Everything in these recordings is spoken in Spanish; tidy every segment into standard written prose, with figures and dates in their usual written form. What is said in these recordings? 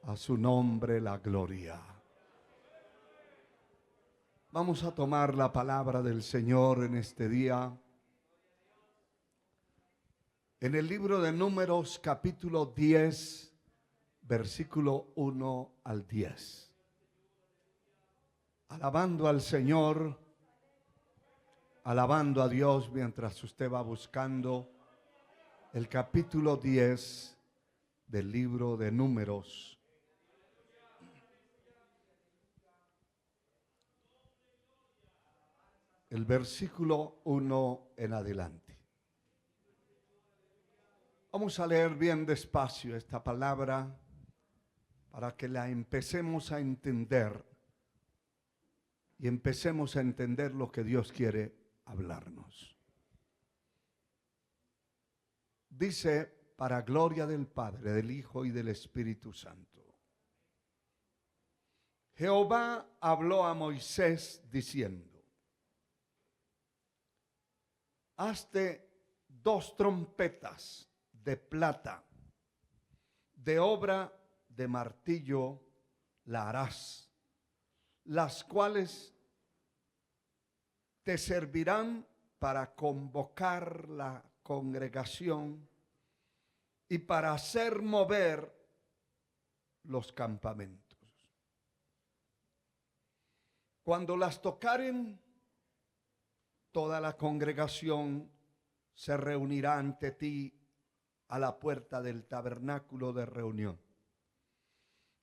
A su nombre la gloria. Vamos a tomar la palabra del Señor en este día. En el libro de Números, capítulo 10, versículo 1 al 10. Alabando al Señor, alabando a Dios mientras usted va buscando el capítulo 10 del libro de Números. El versículo 1 en adelante. Vamos a leer bien despacio esta palabra para que la empecemos a entender y empecemos a entender lo que Dios quiere hablarnos. Dice, para gloria del Padre, del Hijo y del Espíritu Santo. Jehová habló a Moisés diciendo: hazte 2 trompetas de plata, de obra de martillo la harás, las cuales te servirán para convocar la congregación y para hacer mover los campamentos. Cuando las tocaren, toda la congregación se reunirá ante ti a la puerta del tabernáculo de reunión.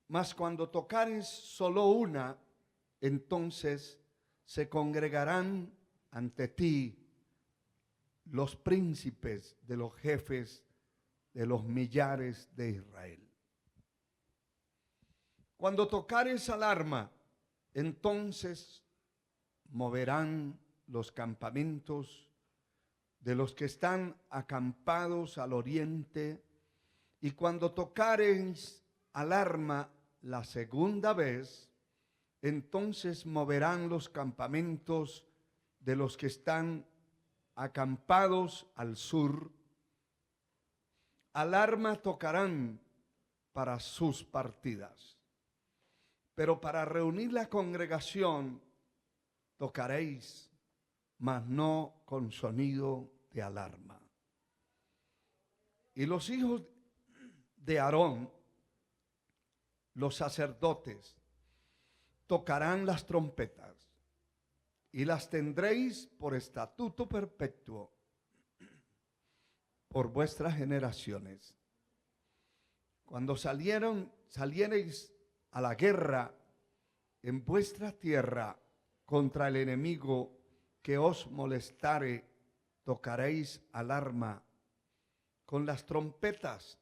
Mas cuando tocares solo una, entonces se congregarán ante ti los príncipes de los jefes de los millares de Israel. Cuando tocares alarma, entonces moverán los campamentos de los que están acampados al oriente, y cuando tocareis alarma la segunda vez, entonces moverán los campamentos de los que están acampados al sur. Alarma tocarán para sus partidas, pero para reunir la congregación tocaréis, mas no con sonido de alarma. Y los hijos de Aarón, los sacerdotes, tocarán las trompetas, y las tendréis por estatuto perpetuo por vuestras generaciones. Cuando saliereis a la guerra en vuestra tierra contra el enemigo que os molestare, tocaréis alarma con las trompetas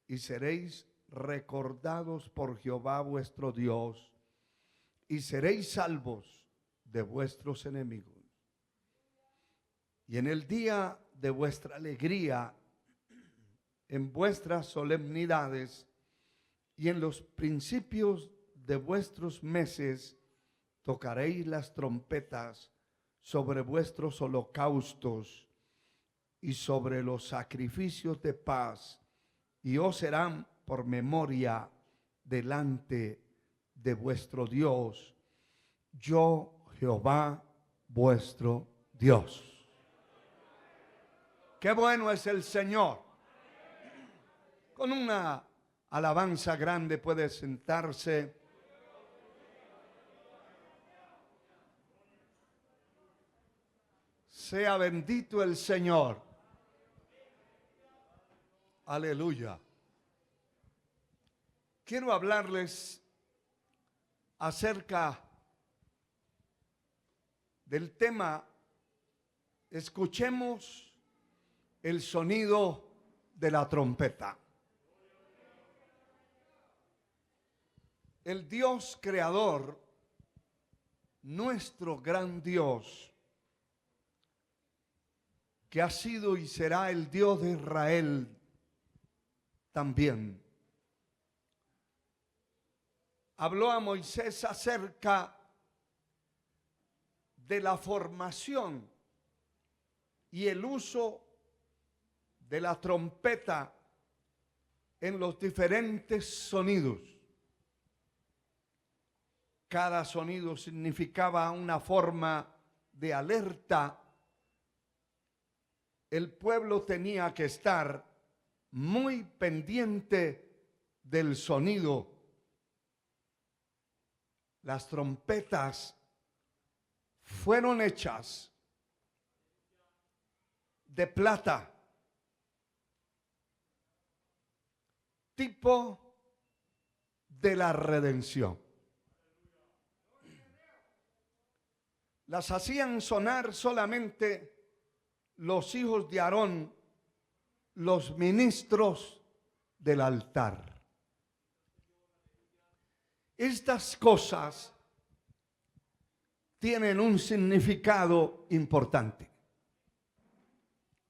y seréis recordados por Jehová vuestro Dios, y seréis salvos de vuestros enemigos. Y en el día de vuestra alegría, en vuestras solemnidades y en los principios de vuestros meses, tocaréis las trompetas sobre vuestros holocaustos y sobre los sacrificios de paz, y os serán por memoria delante de vuestro Dios, yo Jehová vuestro Dios. Qué bueno es el Señor. Con una alabanza grande puede sentarse. Sea bendito el Señor. Aleluya. Quiero hablarles acerca del tema: escuchemos el sonido de la trompeta. El Dios creador, nuestro gran Dios, que ha sido y será el Dios de Israel también, habló a Moisés acerca de la formación y el uso de la trompeta en los diferentes sonidos. Cada sonido significaba una forma de alerta. El pueblo tenía que estar muy pendiente del sonido. Las trompetas fueron hechas de plata, tipo de la redención. Las hacían sonar solamente los hijos de Aarón, los ministros del altar. Estas cosas tienen un significado importante.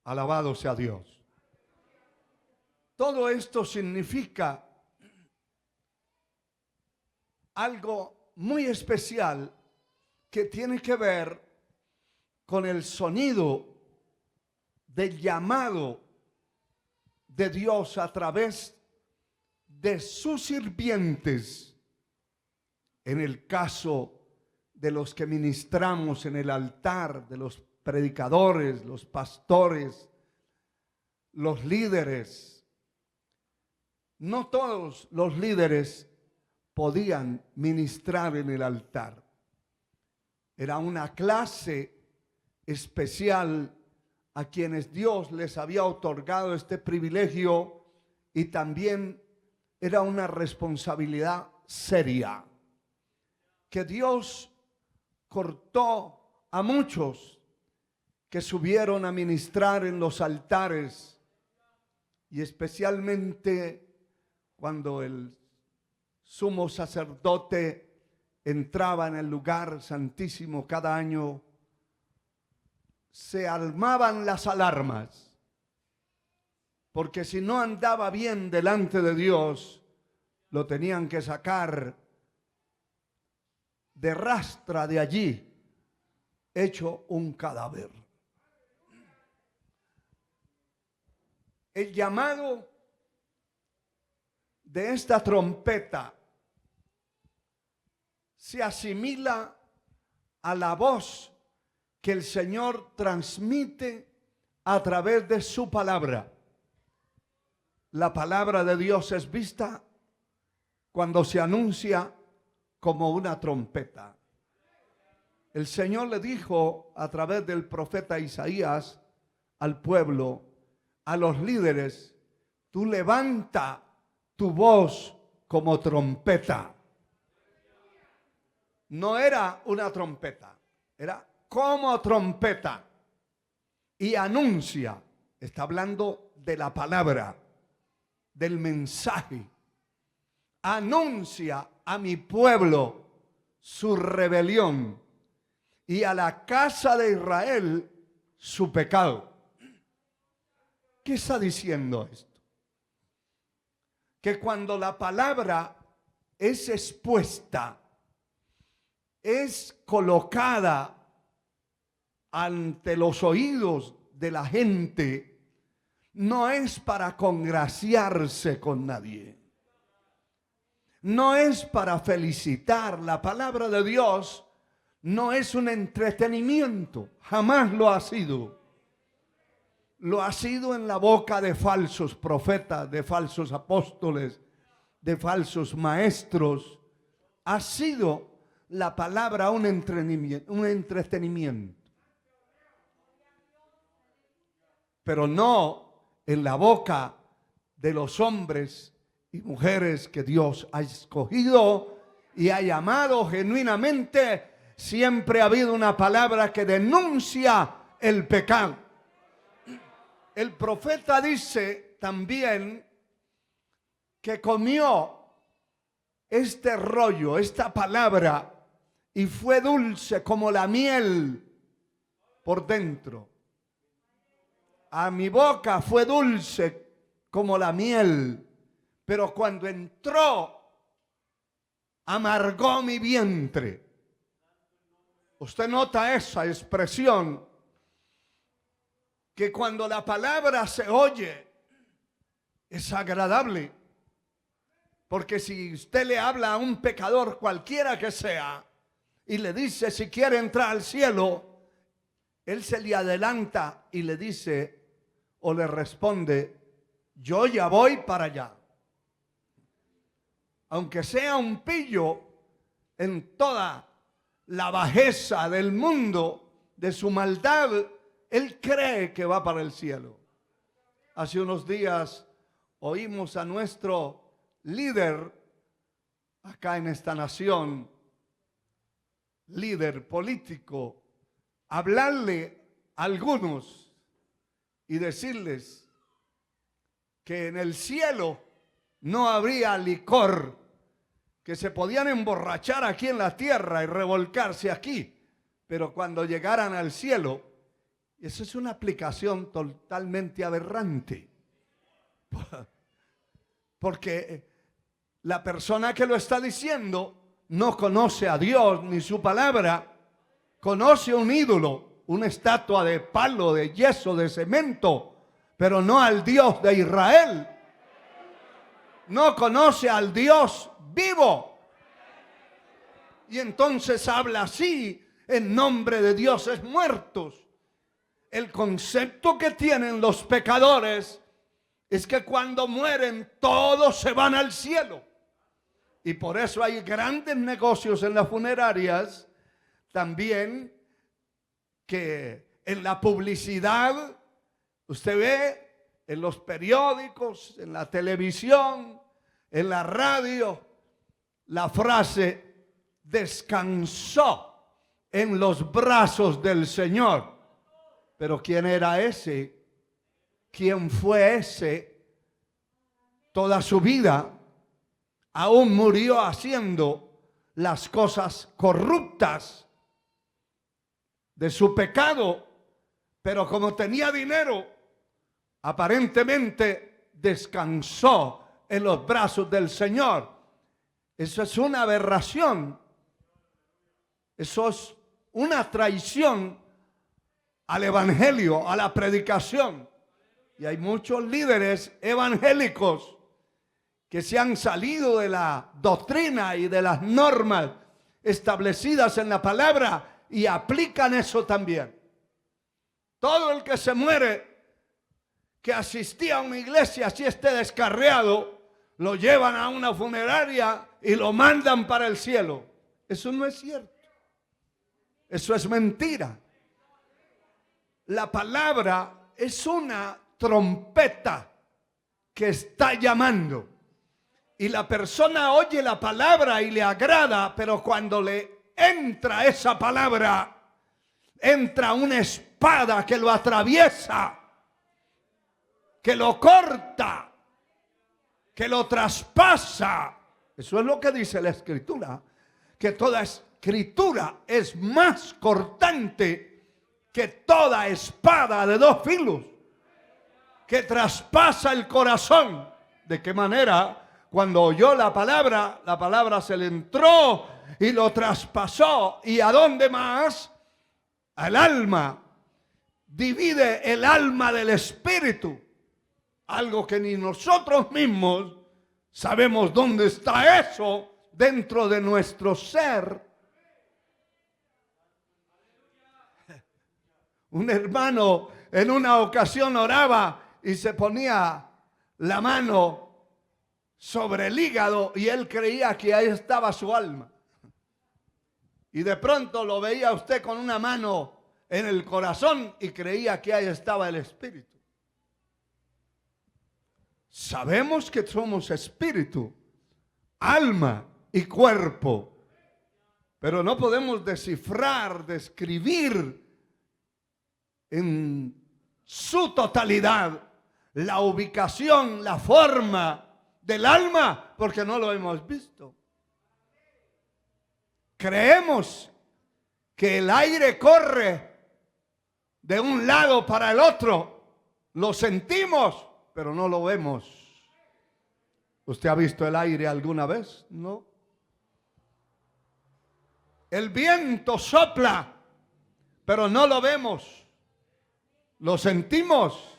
Alabado sea Dios. Todo esto significa algo muy especial que tiene que ver con el sonido del llamado de Dios a través de sus sirvientes. En el caso de los que ministramos en el altar, de los predicadores, los pastores, los líderes. No todos los líderes podían ministrar en el altar. Era una clase especial a quienes Dios les había otorgado este privilegio, y también era una responsabilidad seria que Dios cortó a muchos que subieron a ministrar en los altares, y especialmente cuando el sumo sacerdote entraba en el lugar santísimo cada año, se armaban las alarmas, porque si no andaba bien delante de Dios, lo tenían que sacar de rastra de allí, hecho un cadáver. El llamado de esta trompeta se asimila a la voz que el Señor transmite a través de su palabra. La palabra de Dios es vista cuando se anuncia como una trompeta. El Señor le dijo a través del profeta Isaías al pueblo, a los líderes: tú levanta tu voz como trompeta. No era una trompeta, era como trompeta. Y anuncia, está hablando de la palabra, del mensaje. Anuncia a mi pueblo su rebelión y a la casa de Israel su pecado. ¿Qué está diciendo esto? Que cuando la palabra es expuesta, es colocada ante los oídos de la gente, no es para congraciarse con nadie, no es para felicitar. La palabra de Dios no es un entretenimiento, jamás lo ha sido. Lo ha sido en la boca de falsos profetas, de falsos apóstoles, de falsos maestros. Ha sido la palabra un entretenimiento, pero no en la boca de los hombres y mujeres que Dios ha escogido y ha llamado genuinamente. Siempre ha habido una palabra que denuncia el pecado. El profeta dice también que comió este rollo, esta palabra, y fue dulce como la miel por dentro. A mi boca fue dulce como la miel, pero cuando entró, amargó mi vientre. Usted nota esa expresión, que cuando la palabra se oye, es agradable. Porque si usted le habla a un pecador cualquiera que sea y le dice si quiere entrar al cielo, él se le adelanta y le dice o le responde: yo ya voy para allá. Aunque sea un pillo en toda la bajeza del mundo, de su maldad, él cree que va para el cielo. Hace unos días oímos a nuestro líder acá en esta nación, líder político, hablarle a algunos y decirles que en el cielo no habría licor, que se podían emborrachar aquí en la tierra y revolcarse aquí, pero cuando llegaran al cielo, esa es una aplicación totalmente aberrante. Porque la persona que lo está diciendo no conoce a Dios ni su palabra, conoce un ídolo, una estatua de palo, de yeso, de cemento, pero no al Dios de Israel. No conoce al Dios vivo. Y entonces habla así en nombre de dioses muertos. El concepto que tienen los pecadores es que cuando mueren todos se van al cielo. Y por eso hay grandes negocios en las funerarias, también que en la publicidad, usted ve en los periódicos, en la televisión, en la radio, la frase: descansó en los brazos del Señor. Pero ¿quién era ese? ¿Quién fue ese? Toda su vida aún murió haciendo las cosas corruptas de su pecado, pero como tenía dinero, aparentemente descansó en los brazos del Señor. Eso es una aberración. Eso es una traición al evangelio, a la predicación. Y hay muchos líderes evangélicos que se han salido de la doctrina y de las normas establecidas en la palabra y aplican eso también. Todo el que se muere, que asistía a una iglesia, si esté descarriado, lo llevan a una funeraria y lo mandan para el cielo. Eso no es cierto. Eso es mentira. La palabra es una trompeta que está llamando. Y la persona oye la palabra y le agrada, pero cuando le entra esa palabra, entra una espada que lo atraviesa, que lo corta, que lo traspasa. Eso es lo que dice la Escritura, que toda Escritura es más cortante que toda espada de dos filos, que traspasa el corazón. ¿De qué manera? Cuando oyó la palabra se le entró y lo traspasó. ¿Y a dónde más? Al alma. Divide el alma del espíritu. Algo que ni nosotros mismos sabemos dónde está eso dentro de nuestro ser. Un hermano en una ocasión oraba y se ponía la mano sobre el hígado y él creía que ahí estaba su alma. Y de pronto lo veía usted con una mano en el corazón y creía que ahí estaba el espíritu. Sabemos que somos espíritu, alma y cuerpo, pero no podemos descifrar, describir en su totalidad la ubicación, la forma del alma, porque no lo hemos visto. Creemos que el aire corre de un lado para el otro, lo sentimos, pero no lo vemos. ¿Usted ha visto el aire alguna vez? No. El viento sopla, pero no lo vemos. Lo sentimos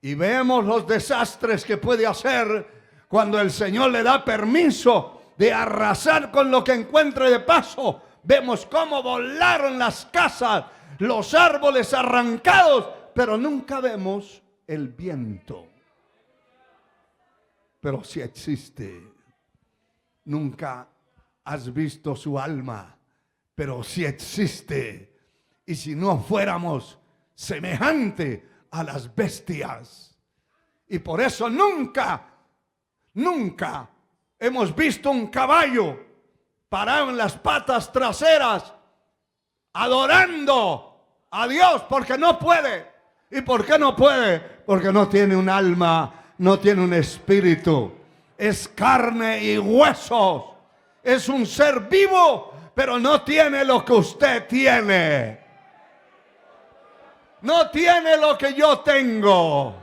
y vemos los desastres que puede hacer Cuando el Señor le da permiso de arrasar con lo que encuentre de paso, vemos cómo volaron las casas, los árboles arrancados, pero nunca vemos el viento. Pero sí existe. Nunca has visto su alma, pero sí existe. Y si no fuéramos semejante a las bestias. Y por eso nunca hemos visto un caballo parado en las patas traseras adorando a Dios, porque no puede. ¿Y por qué no puede? Porque no tiene un alma, no tiene un espíritu. Es carne y huesos. Es un ser vivo, pero no tiene lo que usted tiene. No tiene lo que yo tengo.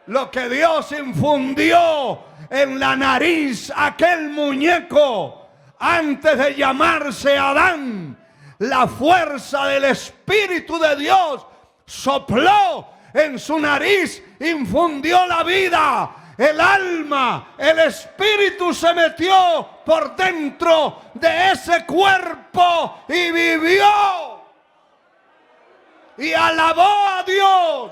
Lo que Dios infundió en la nariz a aquel muñeco antes de llamarse Adán. La fuerza del Espíritu de Dios sopló en su nariz, infundió la vida, el alma, el espíritu se metió por dentro de ese cuerpo y vivió. Y alabó a Dios.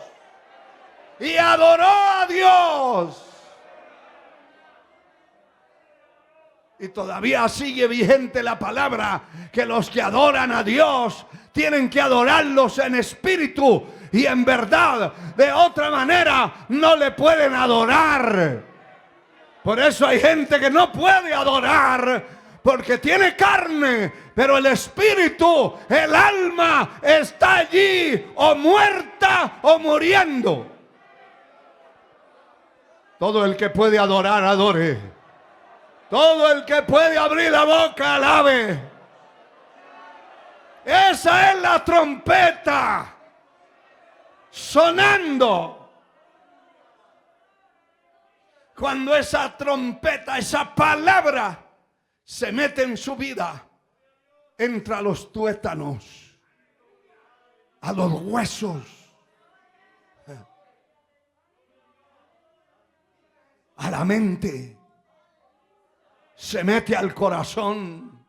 Y adoró a Dios. Y todavía sigue vigente la palabra que los que adoran a Dios tienen que adorarlos en espíritu y en verdad. De otra manera no le pueden adorar. Por eso hay gente que no puede adorar porque tiene carne, pero el espíritu, el alma está allí o muerta o muriendo. Todo el que puede adorar, adore. Todo el que puede abrir la boca, alabe. Esa es la trompeta sonando. Cuando esa trompeta, esa palabra se mete en su vida, entra a los tuétanos, a los huesos, a la mente, se mete al corazón.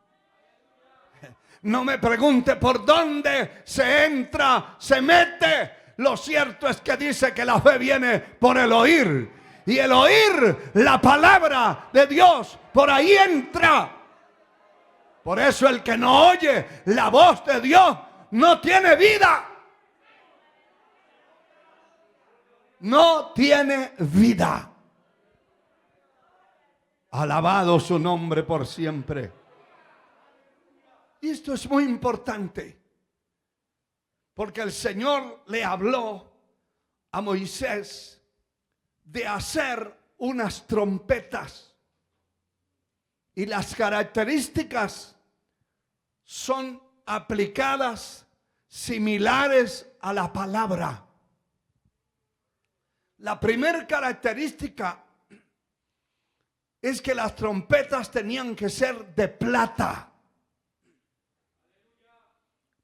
No me pregunte por dónde se entra, se mete. Lo cierto es que dice que la fe viene por el oír. Y el oír la palabra de Dios, por ahí entra. Por eso el que no oye la voz de Dios no tiene vida. No tiene vida. Alabado su nombre por siempre. Y esto es muy importante, porque el Señor le habló a Moisés de hacer unas trompetas. Y las características son aplicadas similares a la palabra. La primera característica es que las trompetas tenían que ser de plata.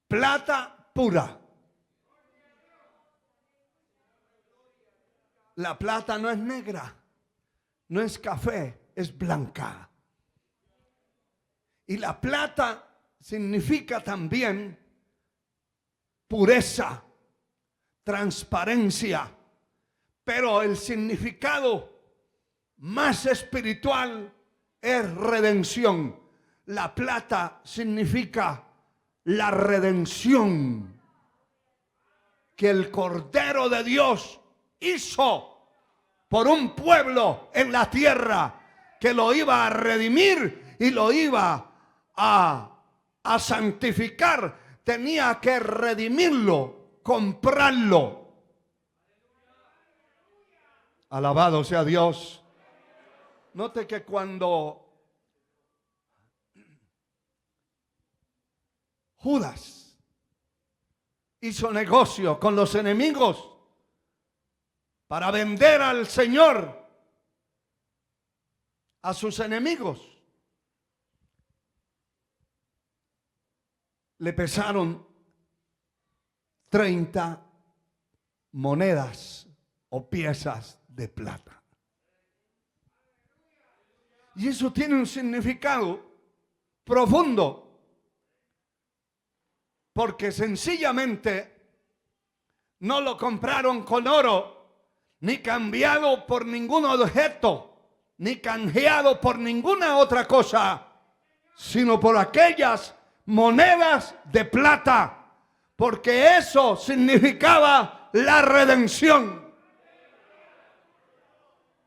Plata pura. La plata no es negra, no es café, es blanca. Y la plata significa también pureza, transparencia. Pero el significado más espiritual es redención. La plata significa la redención que el Cordero de Dios hizo por un pueblo en la tierra que lo iba a redimir y lo iba a santificar. Tenía que redimirlo, comprarlo. Alabado sea Dios. Note que cuando Judas hizo negocio con los enemigos para vender al Señor a sus enemigos, le pesaron 30 monedas o piezas de plata. Y eso tiene un significado profundo, porque sencillamente no lo compraron con oro, ni cambiado por ningún objeto, ni canjeado por ninguna otra cosa, sino por aquellas monedas de plata, porque eso significaba la redención.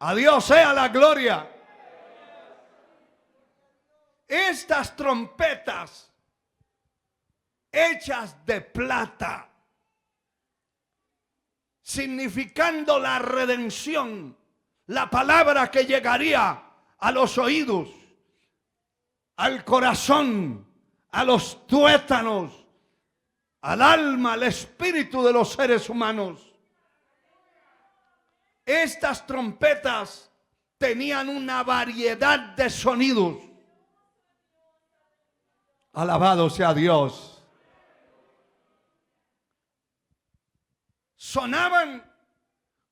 A Dios sea la gloria. Estas trompetas hechas de plata, significando la redención, la palabra que llegaría a los oídos, al corazón, a los tuétanos, al alma, al espíritu de los seres humanos. Estas trompetas tenían una variedad de sonidos. Alabado sea Dios. Sonaban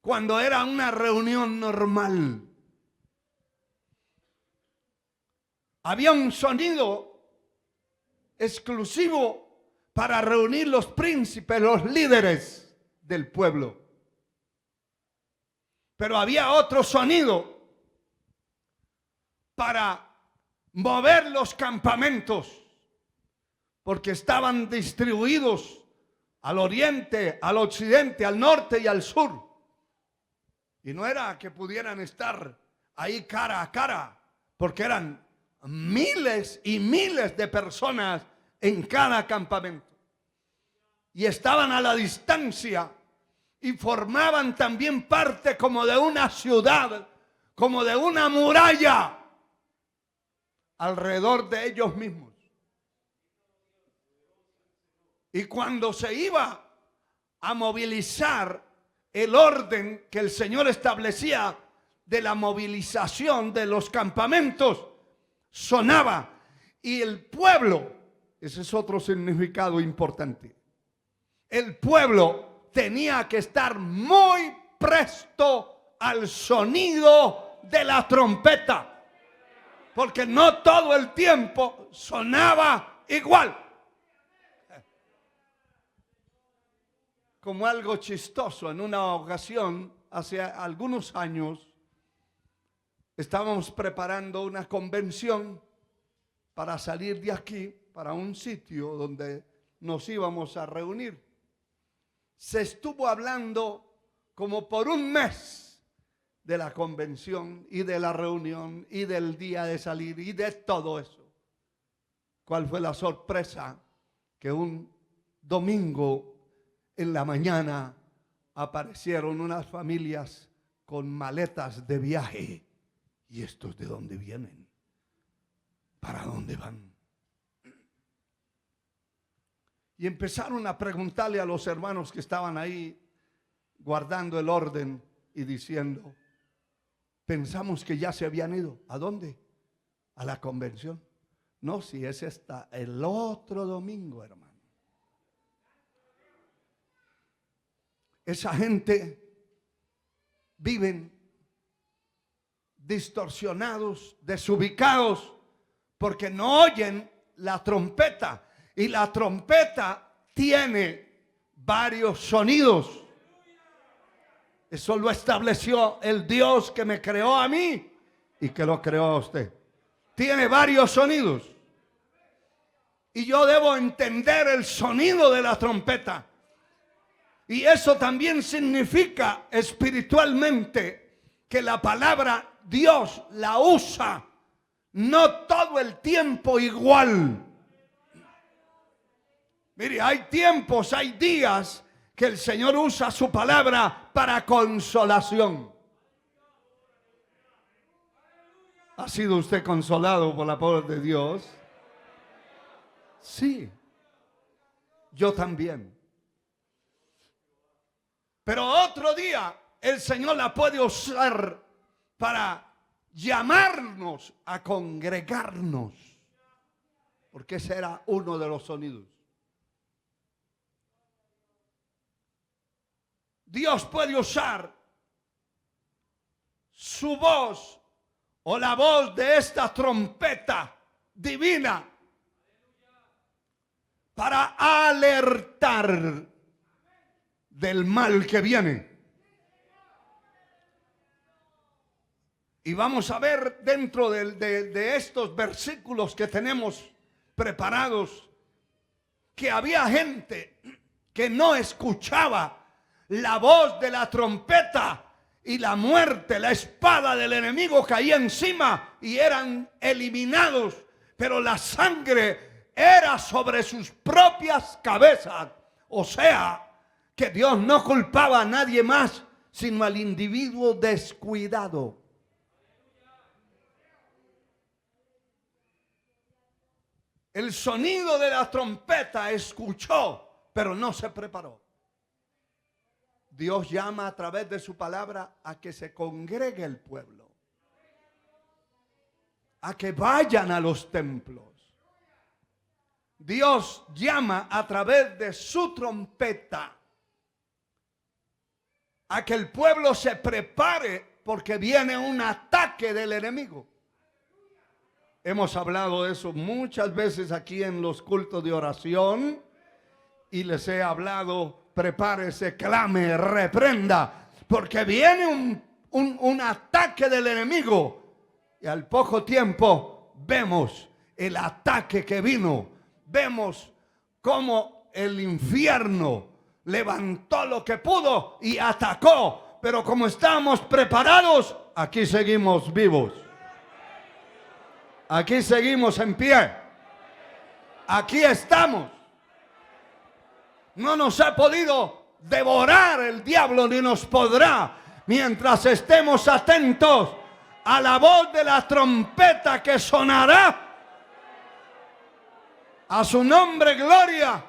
cuando era una reunión normal. Había un sonido exclusivo para reunir los príncipes, los líderes del pueblo. Pero había otro sonido para mover los campamentos, porque estaban distribuidos al oriente, al occidente, al norte y al sur. Y no era que pudieran estar ahí cara a cara, porque eran miles y miles de personas en cada campamento. Y estaban a la distancia y formaban también parte como de una ciudad, como de una muralla alrededor de ellos mismos. Y cuando se iba a movilizar el orden que el Señor establecía de la movilización de los campamentos, sonaba. Y el pueblo, ese es otro significado importante, el pueblo tenía que estar muy presto al sonido de la trompeta, porque no todo el tiempo sonaba igual. Como algo chistoso, en una ocasión, hace algunos años, estábamos preparando una convención para salir de aquí, para un sitio donde nos íbamos a reunir. Se estuvo hablando como por un mes de la convención y de la reunión y del día de salir y de todo eso. ¿Cuál fue la sorpresa? Que un domingo en la mañana aparecieron unas familias con maletas de viaje. ¿Y estos de dónde vienen? ¿Para dónde van? Y empezaron a preguntarle a los hermanos que estaban ahí guardando el orden y diciendo, pensamos que ya se habían ido. ¿A dónde? A la convención. No, si es hasta el otro domingo, hermano. Esa gente viven distorsionados, desubicados, porque no oyen la trompeta. Y la trompeta tiene varios sonidos. Eso lo estableció el Dios que me creó a mí y que lo creó a usted. Tiene varios sonidos. Y yo debo entender el sonido de la trompeta. Y eso también significa espiritualmente que la palabra Dios la usa no todo el tiempo igual. Mire, hay tiempos, hay días que el Señor usa su palabra para consolación. ¿Ha sido usted consolado por la palabra de Dios? Sí, yo también. Pero otro día el Señor la puede usar para llamarnos a congregarnos, porque ese era uno de los sonidos. Dios puede usar su voz o la voz de esta trompeta divina para alertar del mal que viene. Y vamos a ver dentro de estos versículos que tenemos preparados que había gente que no escuchaba la voz de la trompeta y la muerte, la espada del enemigo caía encima y eran eliminados, pero la sangre era sobre sus propias cabezas. O sea, que Dios no culpaba a nadie más, sino al individuo descuidado. El sonido de la trompeta escuchó, pero no se preparó. Dios llama a través de su palabra a que se congregue el pueblo, a que vayan a los templos. Dios llama a través de su trompeta a que el pueblo se prepare porque viene un ataque del enemigo. Hemos hablado de eso muchas veces aquí en los cultos de oración y les he hablado: prepárese, clame, reprenda, porque viene un ataque del enemigo. Y al poco tiempo vemos el ataque que vino. Vemos cómo el infierno levantó lo que pudo y atacó. Pero como estamos preparados, aquí seguimos vivos. Aquí seguimos en pie. Aquí estamos. No nos ha podido devorar el diablo, ni nos podrá, mientras estemos atentos a la voz de la trompeta que sonará. A su nombre, gloria.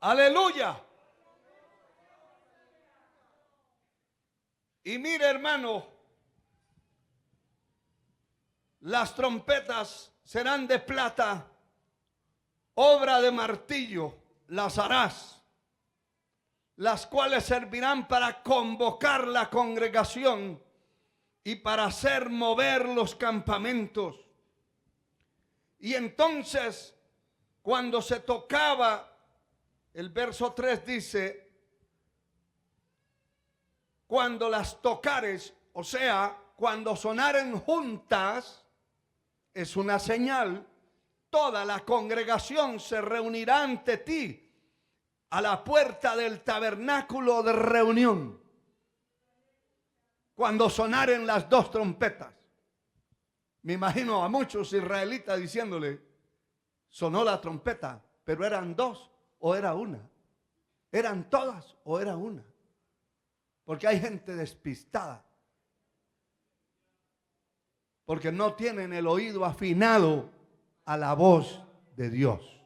Aleluya. Y mire, hermano, las trompetas serán de plata, obra de martillo las harás, las cuales servirán para convocar la congregación y para hacer mover los campamentos. Y entonces, cuando se tocaba, el verso 3 dice: cuando las tocares, o sea, cuando sonaren juntas, es una señal. Toda la congregación se reunirá ante ti a la puerta del tabernáculo de reunión. Cuando sonaren las dos trompetas. Me imagino a muchos israelitas diciéndole: sonó la trompeta, pero ¿eran dos o era una? ¿Eran todas o era una? Porque hay gente despistada, porque no tienen el oído afinado a la voz de Dios.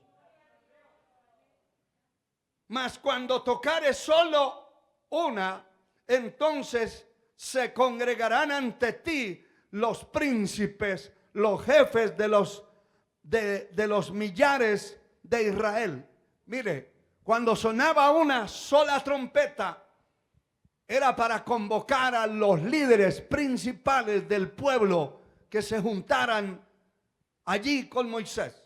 Mas cuando tocare solo una, entonces se congregarán ante ti los príncipes, los jefes de los millares de Israel. Mire, cuando sonaba una sola trompeta, era para convocar a los líderes principales del pueblo que se juntaran allí con Moisés.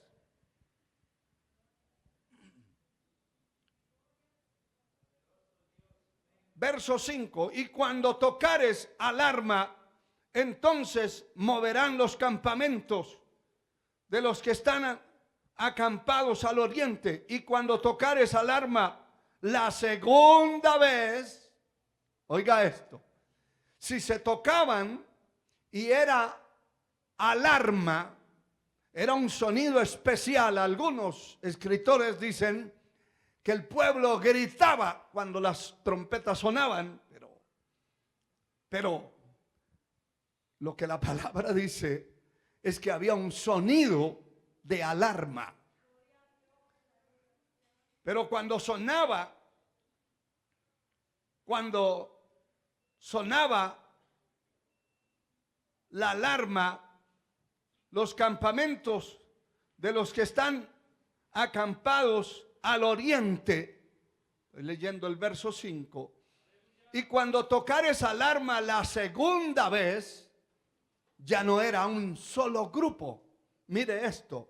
Verso 5: y cuando tocares alarma, entonces moverán los campamentos de los que están acampados al oriente. Y cuando tocares alarma la segunda vez, oiga esto, si se tocaban y era alarma, era un sonido especial. Algunos escritores dicen que el pueblo gritaba cuando las trompetas sonaban, pero lo que la palabra dice es que había un sonido de alarma. Pero cuando sonaba la alarma, los campamentos de los que están acampados al oriente, estoy leyendo el verso 5, Y cuando tocar esa alarma la segunda vez, ya no era un solo grupo. Mire esto.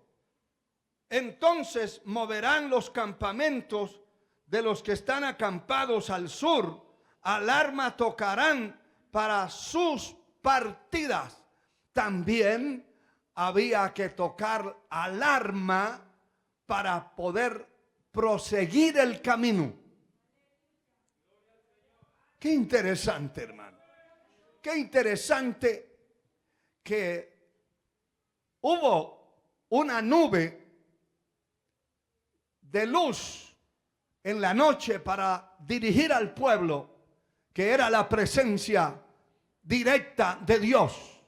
Entonces moverán los campamentos de los que están acampados al sur. Alarma tocarán para sus partidas. También había que tocar alarma para poder proseguir el camino. Qué interesante, hermano. Qué interesante que hubo una nube de luz en la noche para dirigir al pueblo, que era la presencia directa de Dios.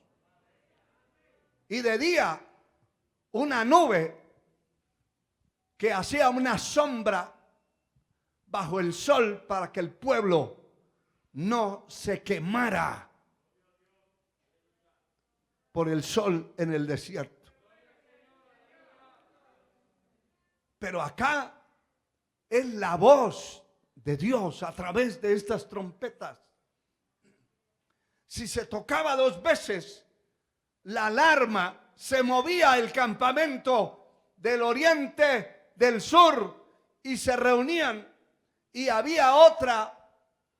Y de día, una nube que hacía una sombra bajo el sol para que el pueblo no se quemara por el sol en el desierto. Pero acá es la voz de Dios a través de estas trompetas. Si se tocaba 2 veces la alarma, se movía el campamento del oriente, del sur, y se reunían, y había otra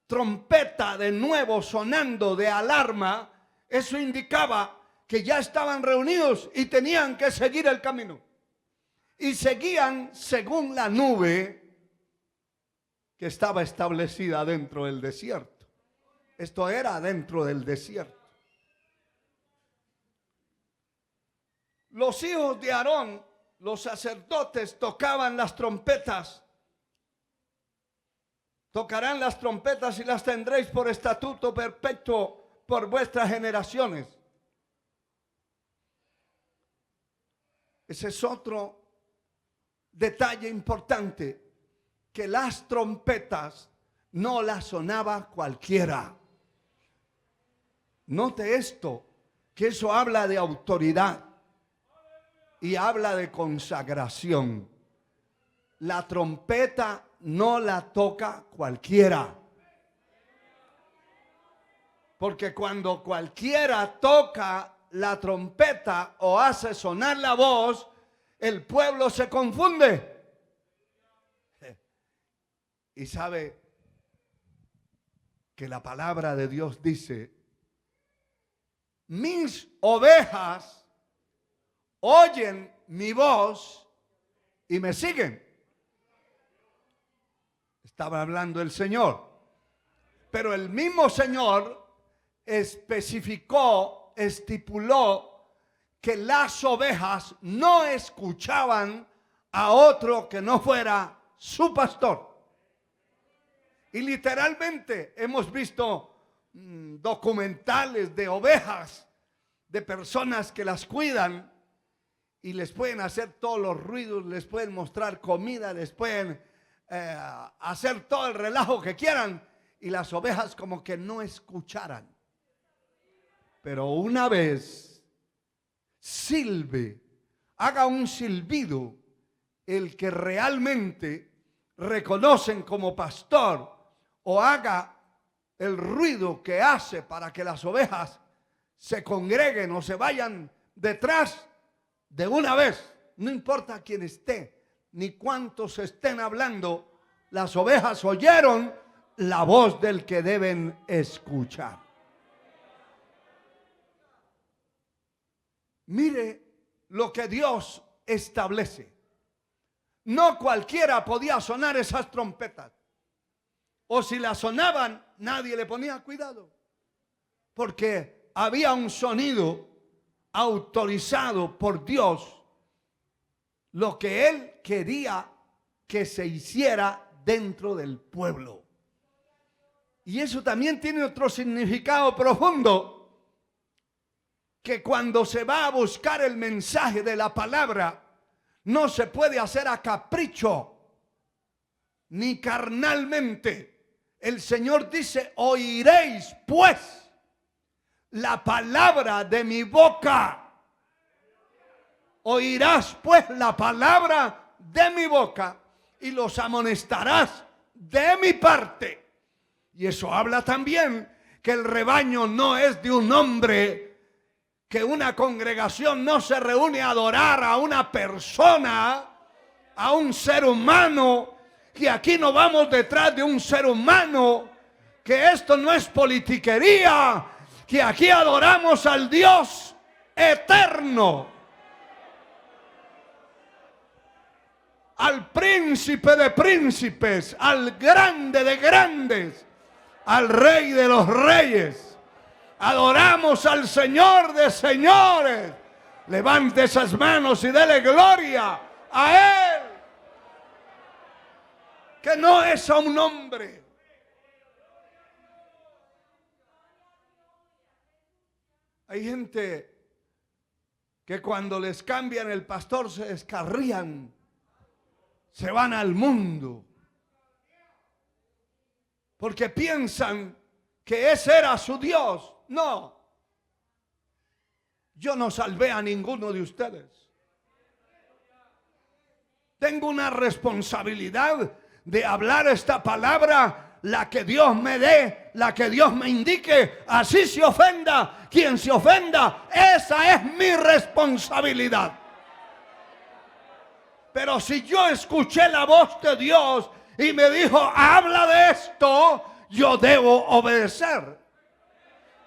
trompeta de nuevo sonando de alarma. Eso indicaba que ya estaban reunidos y tenían que seguir el camino. Y seguían según la nube que estaba establecida dentro del desierto. Esto era dentro del desierto. Los hijos de Aarón, los sacerdotes, tocaban las trompetas. Tocarán las trompetas y las tendréis por estatuto perpetuo por vuestras generaciones. Ese es otro detalle importante, que las trompetas no las sonaba cualquiera. Note esto, que eso habla de autoridad y habla de consagración. La trompeta no la toca cualquiera. Porque cuando cualquiera toca la trompeta o hace sonar la voz, el pueblo se confunde. Y sabe que la palabra de Dios dice: mis ovejas oyen mi voz y me siguen. Estaba hablando el Señor. Pero el mismo Señor especificó, estipuló que las ovejas no escuchaban a otro que no fuera su pastor. Y literalmente hemos visto documentales de ovejas, de personas que las cuidan y les pueden hacer todos los ruidos, les pueden mostrar comida, les pueden hacer todo el relajo que quieran, y las ovejas como que no escucharan. Pero una vez silbe, haga un silbido, el que realmente reconocen como pastor, o haga el ruido que hace para que las ovejas se congreguen o se vayan detrás de una vez, no importa quién esté ni cuántos estén hablando, las ovejas oyeron la voz del que deben escuchar. Mire lo que Dios establece. No cualquiera podía sonar esas trompetas. O si las sonaban, nadie le ponía cuidado. Porque había un sonido autorizado por Dios, lo que Él quería que se hiciera dentro del pueblo. Y eso también tiene otro significado profundo, que cuando se va a buscar el mensaje de la palabra, no se puede hacer a capricho ni carnalmente. El Señor dice: oiréis pues la palabra de mi boca. Oirás pues la palabra de mi boca y los amonestarás de mi parte. Y eso habla también que el rebaño no es de un hombre, que una congregación no se reúne a adorar a una persona, a un ser humano, que aquí no vamos detrás de un ser humano, que esto no es politiquería, que aquí adoramos al Dios eterno, al príncipe de príncipes, al grande de grandes, al rey de los reyes. Adoramos al Señor de señores. Levante esas manos y dele gloria a Él, que no es a un hombre. Hay gente que cuando les cambian el pastor se descarrían, se van al mundo, porque piensan que ese era su Dios. No, yo no salvé a ninguno de ustedes. Tengo una responsabilidad de hablar esta palabra, la que Dios me dé, la que Dios me indique. Así se ofenda quien se ofenda, esa es mi responsabilidad. Pero si yo escuché la voz de Dios y me dijo, habla de esto, yo debo obedecer.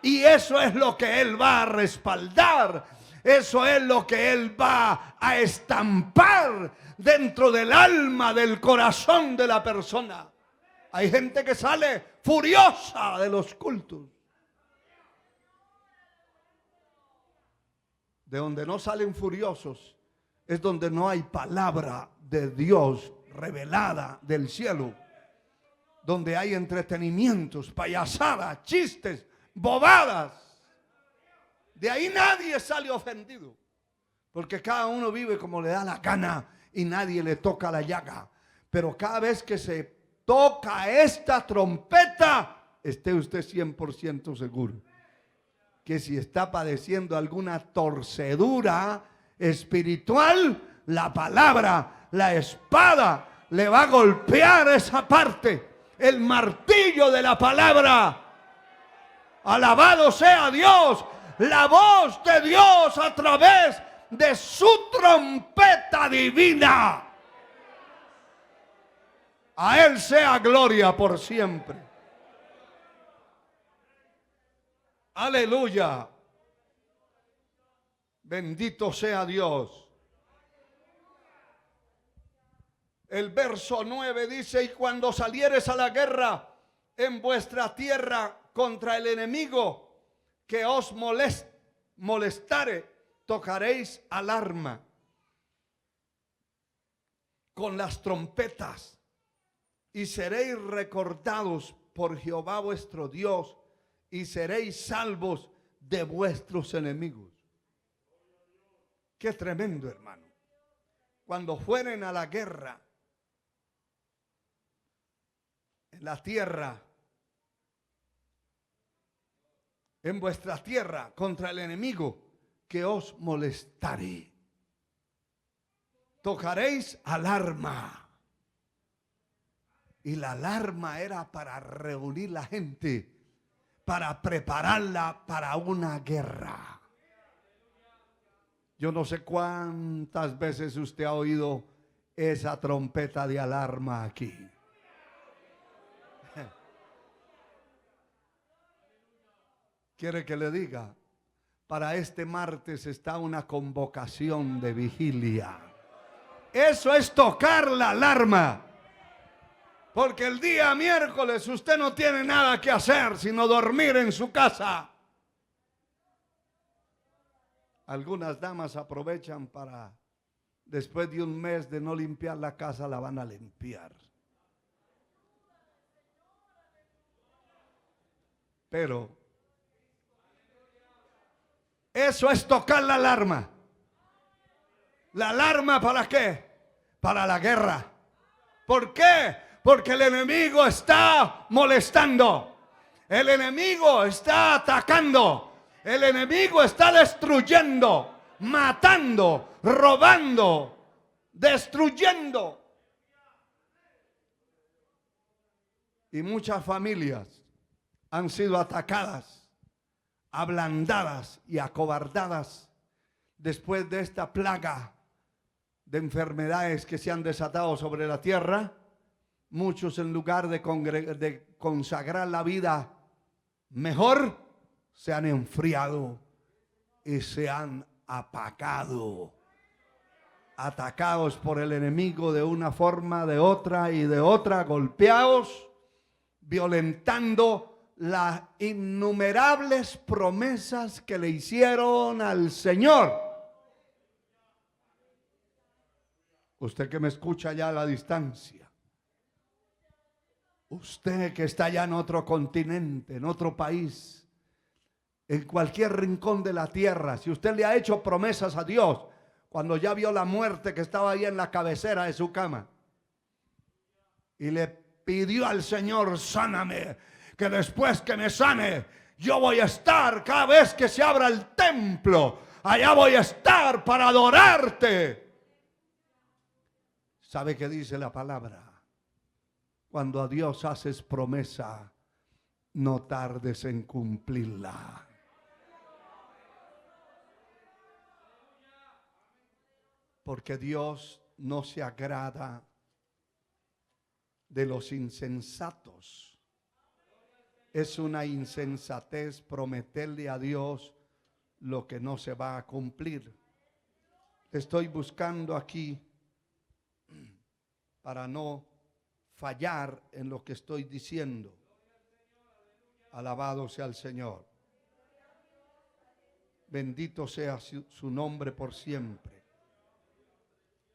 Y eso es lo que Él va a respaldar. Eso es lo que Él va a estampar dentro del alma, del corazón de la persona. Hay gente que sale furiosa de los cultos. De donde no salen furiosos es donde no hay palabra de Dios revelada del cielo. Donde hay entretenimientos, payasadas, chistes, bobadas. De ahí nadie sale ofendido, porque cada uno vive como le da la gana y nadie le toca la llaga. Pero cada vez que se toca esta trompeta, esté usted 100% seguro que si está padeciendo alguna torcedura espiritual, la palabra, la espada le va a golpear esa parte, el martillo de la palabra. Alabado sea Dios, la voz de Dios a través de su trompeta divina. A Él sea gloria por siempre. Aleluya. Bendito sea Dios. El verso 9 dice: y cuando salieres a la guerra en vuestra tierra contra el enemigo que os molestare, tocaréis alarma con las trompetas y seréis recordados por Jehová vuestro Dios y seréis salvos de vuestros enemigos. Qué tremendo, hermano. Cuando fueren a la guerra en la tierra, en vuestra tierra contra el enemigo que os molestare, tocaréis alarma. Y la alarma era para reunir la gente, para prepararla para una guerra. Yo no sé cuántas veces usted ha oído esa trompeta de alarma aquí. ¿Quiere que le diga? Para este martes está una convocación de vigilia. Eso es tocar la alarma. Porque el día miércoles usted no tiene nada que hacer sino dormir en su casa. Algunas damas aprovechan para, después de un mes de no limpiar la casa, la van a limpiar. Pero eso es tocar la alarma. ¿La alarma para qué? Para la guerra. ¿Por qué? Porque el enemigo está molestando. El enemigo está atacando. El enemigo está destruyendo, matando, robando, destruyendo. Y muchas familias han sido atacadas, ablandadas y acobardadas después de esta plaga de enfermedades que se han desatado sobre la tierra. Muchos, en lugar de consagrar la vida mejor, se han enfriado y se han apagado, atacados por el enemigo de una forma, de otra y de otra, golpeados, violentando las innumerables promesas que le hicieron al Señor. Usted que me escucha allá a la distancia, usted que está allá en otro continente, en otro país, en cualquier rincón de la tierra, si usted le ha hecho promesas a Dios cuando ya vio la muerte que estaba ahí en la cabecera de su cama y le pidió al Señor: sáname, que después que me sane yo voy a estar cada vez que se abra el templo, allá voy a estar para adorarte. ¿Sabe qué dice la palabra? Cuando a Dios haces promesa, no tardes en cumplirla. Porque Dios no se agrada de los insensatos. Es una insensatez prometerle a Dios lo que no se va a cumplir. Estoy buscando aquí para no fallar en lo que estoy diciendo. Alabado sea el Señor. Bendito sea su nombre por siempre.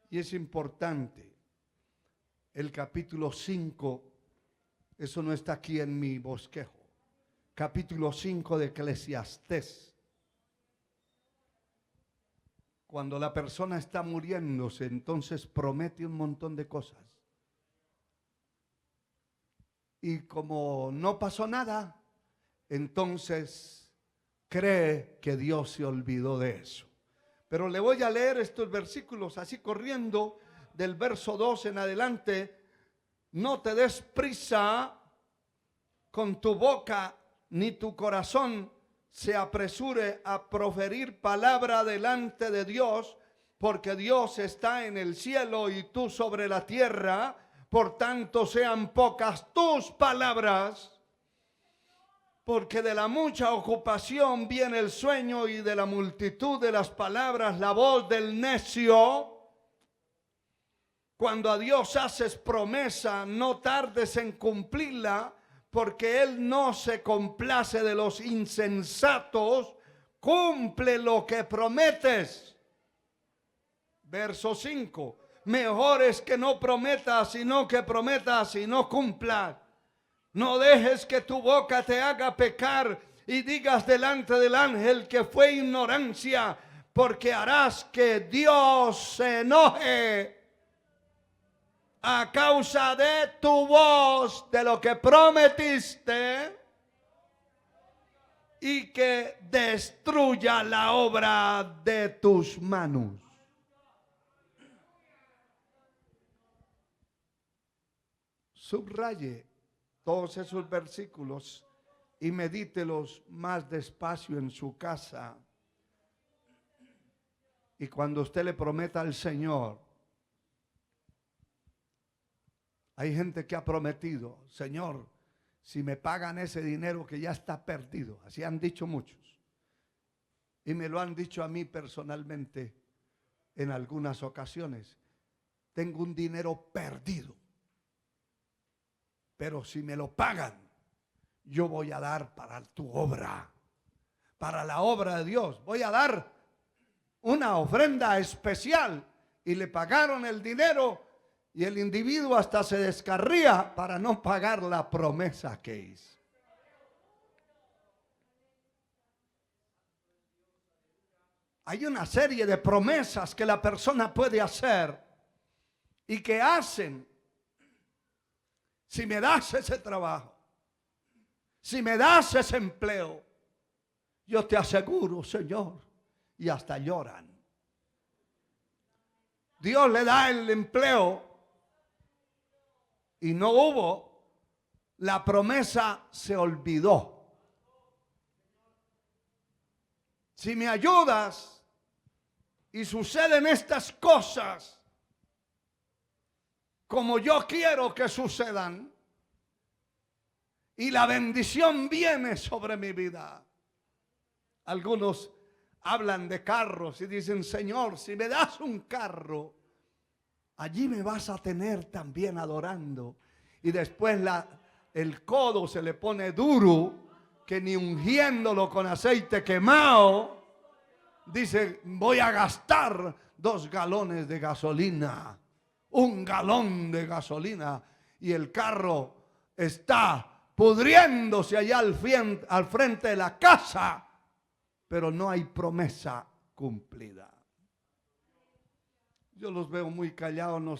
Y es importante, el capítulo 5, eso no está aquí en mi bosquejo, capítulo 5 de Eclesiastés. Cuando la persona está muriéndose, entonces promete un montón de cosas. Y como no pasó nada, entonces cree que Dios se olvidó de eso. Pero le voy a leer estos versículos así corriendo, del verso 2 en adelante. No te des prisa con tu boca, ni tu corazón se apresure a proferir palabra delante de Dios, porque Dios está en el cielo y tú sobre la tierra. Por tanto, sean pocas tus palabras, porque de la mucha ocupación viene el sueño, y de la multitud de las palabras la voz del necio. Cuando a Dios haces promesa, no tardes en cumplirla, porque Él no se complace de los insensatos. Cumple lo que prometes. Verso 5. Mejor es que no prometas, sino que prometas y no cumplas. No dejes que tu boca te haga pecar y digas delante del ángel que fue ignorancia, porque harás que Dios se enoje a causa de tu voz, de lo que prometiste, y que destruya la obra de tus manos. Subraye todos esos versículos y medítelos más despacio en su casa. Y cuando usted le prometa al Señor, hay gente que ha prometido: Señor, si me pagan ese dinero que ya está perdido. Así han dicho muchos. Y me lo han dicho a mí personalmente en algunas ocasiones. Tengo un dinero perdido, pero si me lo pagan, yo voy a dar para tu obra, para la obra de Dios. Voy a dar una ofrenda especial. Y le pagaron el dinero, y el individuo hasta se descarría para no pagar la promesa que hizo. Hay una serie de promesas que la persona puede hacer y que hacen. Si me das ese trabajo, si me das ese empleo, yo te aseguro, Señor, y hasta lloran. Dios le da el empleo y no hubo, la promesa se olvidó. Si me ayudas y suceden estas cosas como yo quiero que sucedan, y la bendición viene sobre mi vida. Algunos hablan de carros y dicen: Señor, si me das un carro, allí me vas a tener también adorando. Y después el codo se le pone duro, que ni ungiéndolo con aceite quemado, dice: voy a gastar 2 galones de gasolina, 1 galón de gasolina, y el carro está pudriéndose allá al frente de la casa, pero no hay promesa cumplida. Yo los veo muy callados, no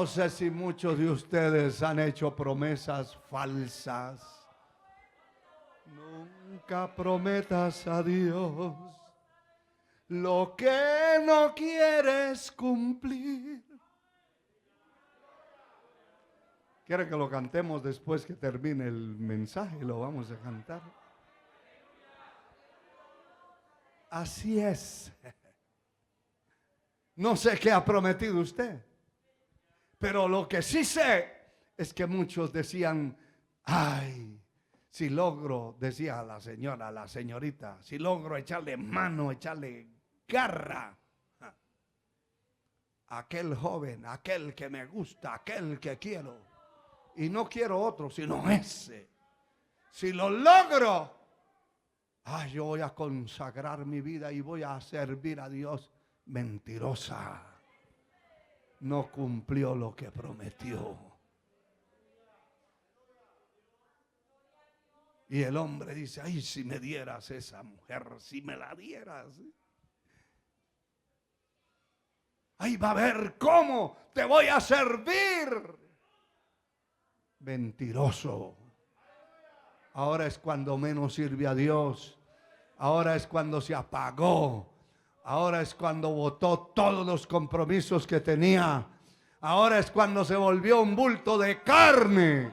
sé si muchos de ustedes han hecho promesas falsas. Nunca prometas a Dios lo que no quieres cumplir. ¿Quiere que lo cantemos después que termine el mensaje? Lo vamos a cantar. Así es. No sé qué ha prometido usted, pero lo que sí sé es que muchos decían: ay, si logro, decía la señorita, si logro echarle mano, echarle garra a aquel joven, aquel que me gusta, aquel que quiero. Y no quiero otro, sino ese. Si lo logro, yo voy a consagrar mi vida y voy a servir a Dios. Mentirosa. No cumplió lo que prometió. Y el hombre dice: ay, si me dieras esa mujer, si me la dieras. Ay, va a ver cómo te voy a servir. Mentiroso. Ahora es cuando menos sirve a Dios. Ahora es cuando se apagó. Ahora es cuando botó todos los compromisos que tenía. Ahora es cuando se volvió un bulto de carne.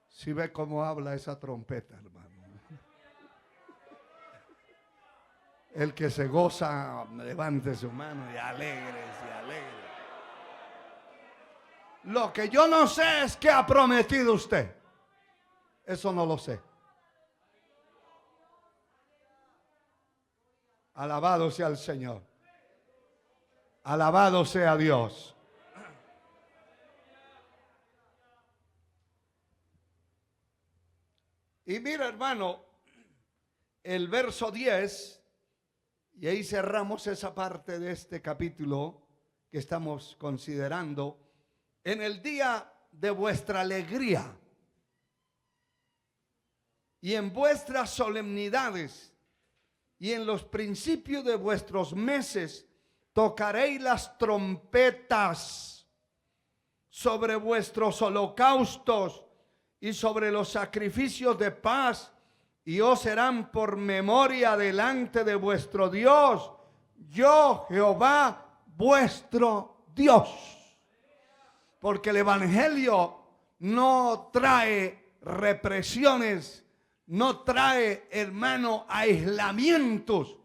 Si ve cómo habla esa trompeta, hermano. El que se goza, levante su mano y alégrese, alegre. Lo que yo no sé es qué ha prometido usted. Eso no lo sé. Alabado sea el Señor. Alabado sea Dios. Y mira, hermano, el verso 10, y ahí cerramos esa parte de este capítulo que estamos considerando. En el día de vuestra alegría y en vuestras solemnidades y en los principios de vuestros meses tocaréis las trompetas sobre vuestros holocaustos y sobre los sacrificios de paz, y os serán por memoria delante de vuestro Dios. Yo, Jehová, vuestro Dios. Porque el evangelio no trae represiones, no trae, hermano, aislamientos,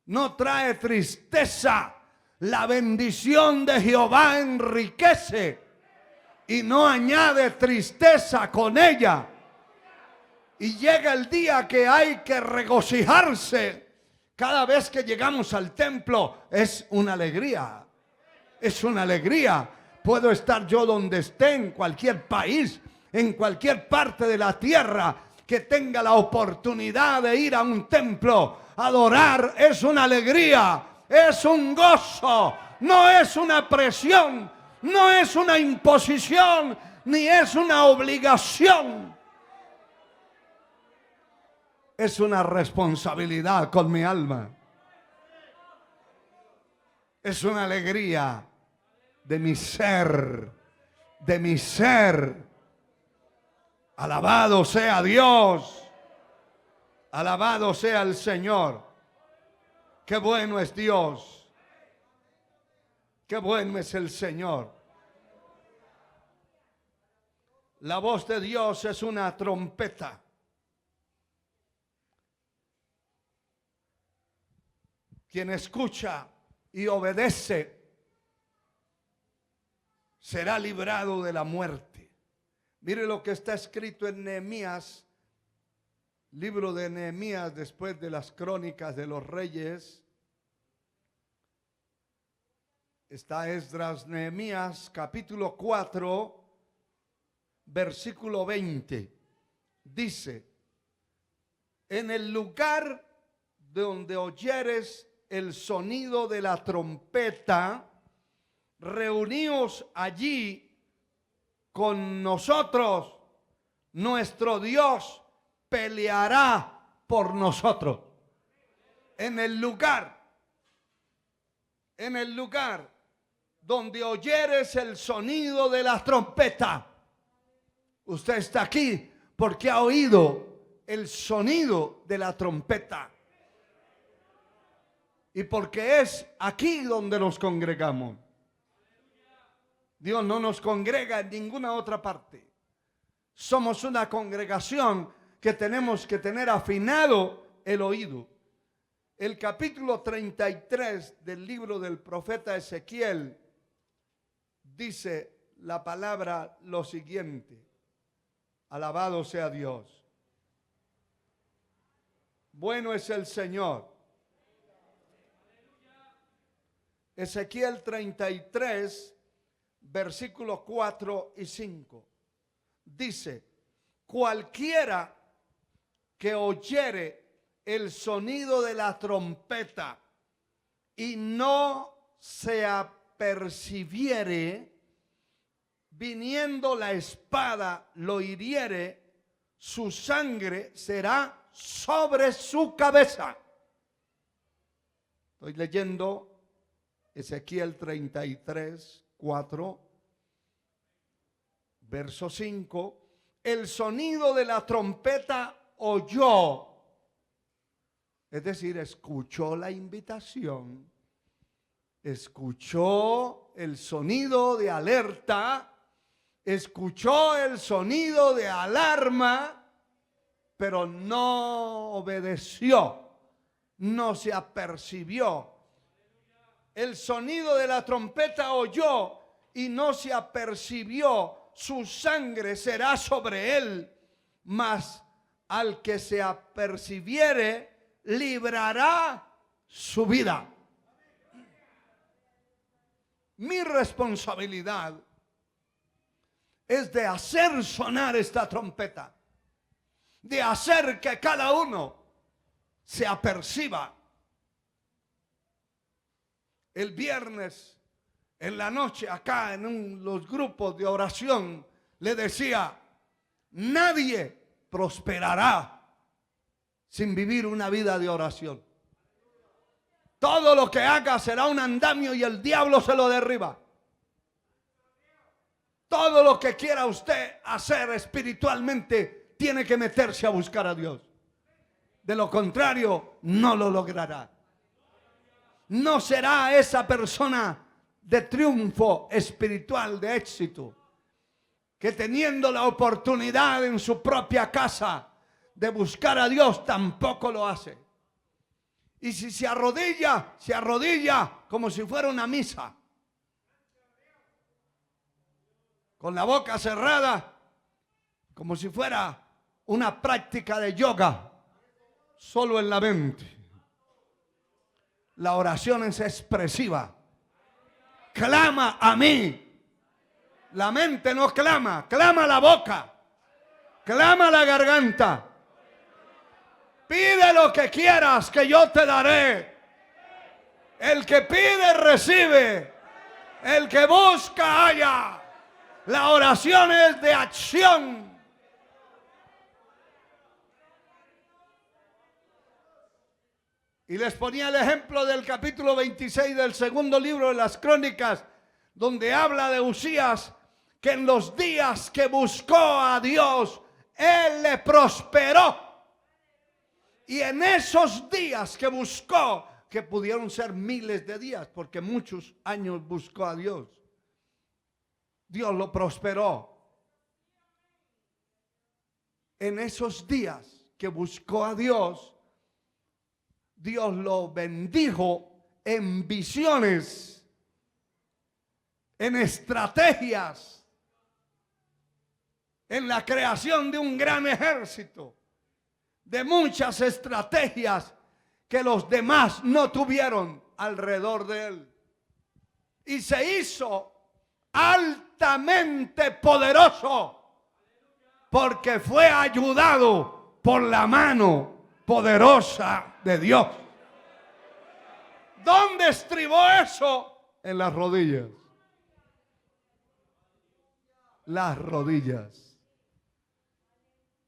no trae tristeza. La bendición de Jehová enriquece y no añade tristeza con ella. Y llega el día que hay que regocijarse. Cada vez que llegamos al templo es una alegría. Es una alegría. Puedo estar yo donde esté, en cualquier país, en cualquier parte de la tierra, que tenga la oportunidad de ir a un templo a adorar. Es una alegría, es un gozo, no es una presión, no es una imposición, ni es una obligación. Es una responsabilidad con mi alma. Es una alegría de mi ser, de mi ser. Alabado sea Dios, alabado sea el Señor. Qué bueno es Dios, qué bueno es el Señor. La voz de Dios es una trompeta. Quien escucha y obedece será librado de la muerte. Mire lo que está escrito en Nehemías, libro de Nehemías, después de las crónicas de los reyes. Está Esdras, Nehemías, capítulo 4, versículo 20. Dice: en el lugar donde oyeres el sonido de la trompeta, reuníos allí con nosotros, nuestro Dios peleará por nosotros. En el lugar donde oyeres el sonido de la trompeta. Usted está aquí porque ha oído el sonido de la trompeta. Y porque es aquí donde nos congregamos. Dios no nos congrega en ninguna otra parte. Somos una congregación que tenemos que tener afinado el oído. El capítulo 33 del libro del profeta Ezequiel dice la palabra lo siguiente. Alabado sea Dios. Bueno es el Señor. Ezequiel 33, versículos 4 y 5. Dice: cualquiera que oyere el sonido de la trompeta y no se apercibiere, viniendo la espada lo hiriere, su sangre será sobre su cabeza. Estoy leyendo Ezequiel 33, 4, verso 5. El sonido de la trompeta oyó, es decir, escuchó la invitación, escuchó el sonido de alerta, escuchó el sonido de alarma, pero no obedeció, no se apercibió. El sonido de la trompeta oyó y no se apercibió, su sangre será sobre él, mas al que se apercibiere librará su vida. Mi responsabilidad es de hacer sonar esta trompeta, de hacer que cada uno se aperciba. El viernes en la noche acá en los grupos de oración le decía: nadie prosperará sin vivir una vida de oración. Todo lo que haga será un andamio y el diablo se lo derriba. Todo lo que quiera usted hacer espiritualmente tiene que meterse a buscar a Dios. De lo contrario, no lo logrará. No será esa persona de triunfo espiritual, de éxito, que teniendo la oportunidad en su propia casa de buscar a Dios, tampoco lo hace. Y si se arrodilla como si fuera una misa, con la boca cerrada, como si fuera una práctica de yoga, solo en la mente. La oración es expresiva. Clama a mí. La mente no clama, clama la boca, clama la garganta. Pide lo que quieras que yo te daré. El que pide recibe. El que busca halla. La oración es de acción. Y les ponía el ejemplo del capítulo 26 del segundo libro de las Crónicas, donde habla de Usías, que en los días que buscó a Dios, Él le prosperó. Y en esos días que buscó, que pudieron ser miles de días, porque muchos años buscó a Dios, Dios lo prosperó. en esos días que buscó a Dios, Dios lo bendijo en visiones, en estrategias, en la creación de un gran ejército, de muchas estrategias que los demás no tuvieron alrededor de él. Y se hizo altamente poderoso porque fue ayudado por la mano poderosa de Dios. ¿Dónde estribó eso? En las rodillas. Las rodillas.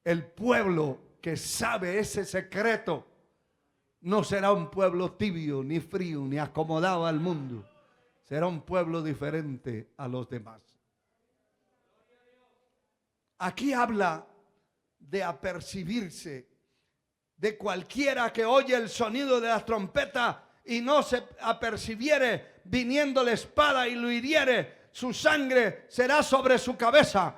El pueblo que sabe ese secreto no será un pueblo tibio, ni frío, ni acomodado al mundo. Será un pueblo diferente a los demás. Aquí habla de apercibirse de cualquiera que oye el sonido de la trompeta y no se apercibiere, viniendo la espada y lo hiriere, su sangre será sobre su cabeza.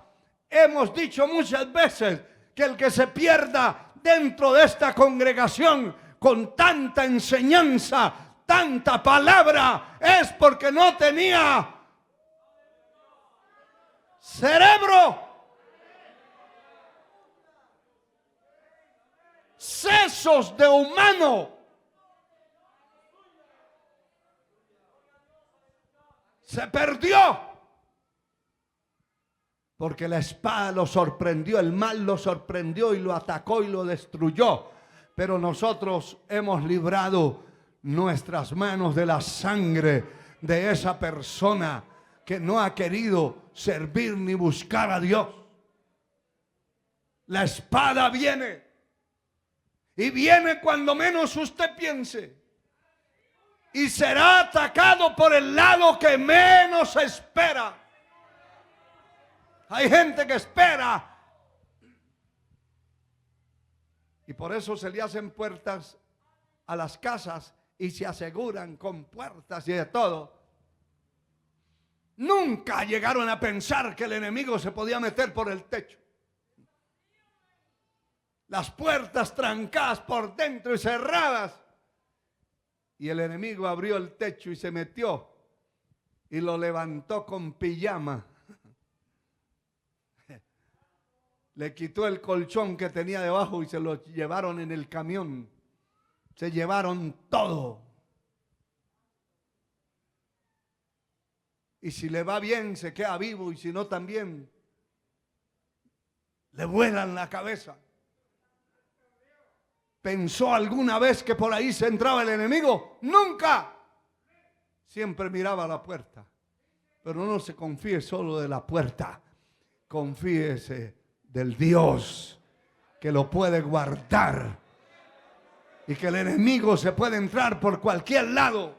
Hemos dicho muchas veces que el que se pierda dentro de esta congregación con tanta enseñanza, tanta palabra, es porque no tenía cerebro, sesos de humano. Se perdió porque la espada lo sorprendió, el mal lo sorprendió y lo atacó y lo destruyó. Pero nosotros hemos librado nuestras manos de la sangre de esa persona que no ha querido servir ni buscar a Dios. La espada viene, y viene cuando menos usted piense, y será atacado por el lado que menos espera. Hay gente que espera, y por eso se le hacen puertas a las casas y se aseguran con puertas y de todo. Nunca llegaron a pensar que el enemigo se podía meter por el techo. Las puertas trancadas por dentro y cerradas. Y el enemigo abrió el techo y se metió y lo levantó con pijama. Le quitó el colchón que tenía debajo y se lo llevaron en el camión. Se llevaron todo. Y si le va bien, se queda vivo, y si no, también le vuelan la cabeza. ¿Pensó alguna vez que por ahí se entraba el enemigo? Nunca. Siempre miraba a la puerta. Pero no se confíe solo de la puerta. Confíese del Dios que lo puede guardar. Y que el enemigo se puede entrar por cualquier lado.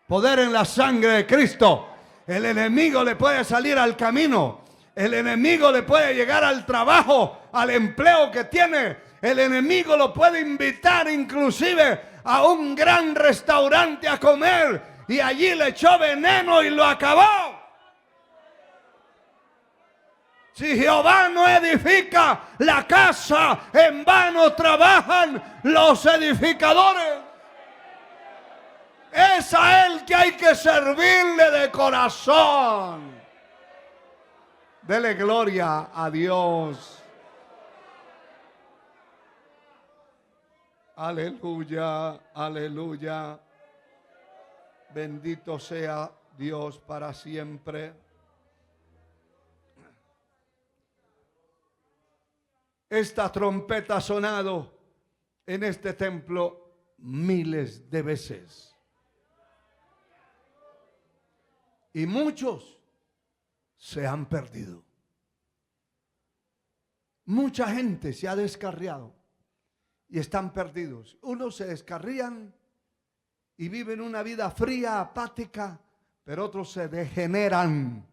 Poder en la sangre de Cristo. El enemigo le puede salir al camino. El enemigo le puede llegar al trabajo, al empleo que tiene. El enemigo lo puede invitar inclusive a un gran restaurante a comer. Y allí le echó veneno y lo acabó. Si Jehová no edifica la casa, en vano trabajan los edificadores. Es a Él que hay que servirle de corazón. Dele gloria a Dios. Aleluya, aleluya. Bendito sea Dios para siempre. Esta trompeta ha sonado en este templo miles de veces. Y muchos se han perdido. Mucha gente se ha descarriado y están perdidos. Unos se descarrían y viven una vida fría, apática, pero otros se degeneran.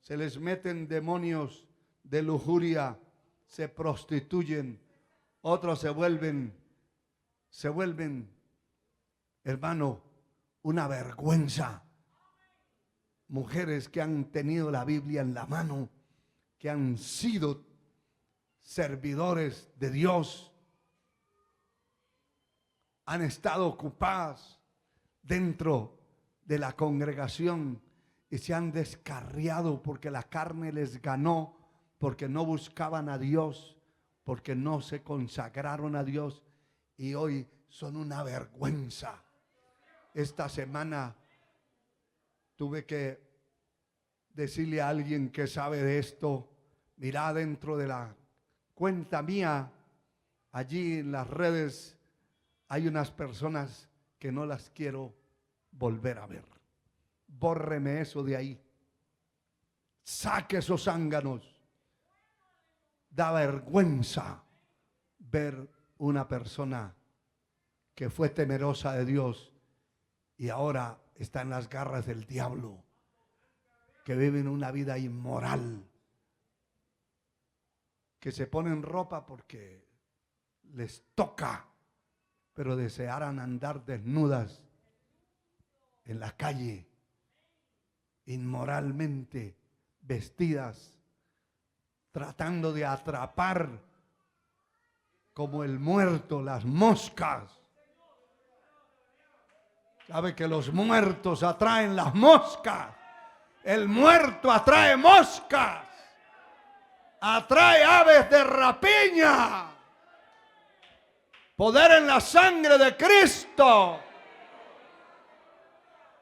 Se les meten demonios de lujuria, se prostituyen, otros se vuelven, hermano, una vergüenza. Mujeres que han tenido la Biblia en la mano, que han sido servidores de Dios han estado ocupadas dentro de la congregación y se han descarriado porque la carne les ganó, porque no buscaban a Dios, porque no se consagraron a Dios y hoy son una vergüenza. Esta semana tuve que decirle a alguien que sabe de esto: mira, dentro de la cuenta mía, allí en las redes, hay unas personas que no las quiero volver a ver. Bórreme eso de ahí. Saque esos zánganos. Da vergüenza ver una persona que fue temerosa de Dios y ahora está en las garras del diablo, que viven una vida inmoral, que se ponen ropa porque les toca, pero desearan andar desnudas en la calle, inmoralmente vestidas, tratando de atrapar como el muerto las moscas. ¿Sabe que los muertos atraen las moscas? El muerto atrae moscas, atrae aves de rapiña. Poder en la sangre de Cristo.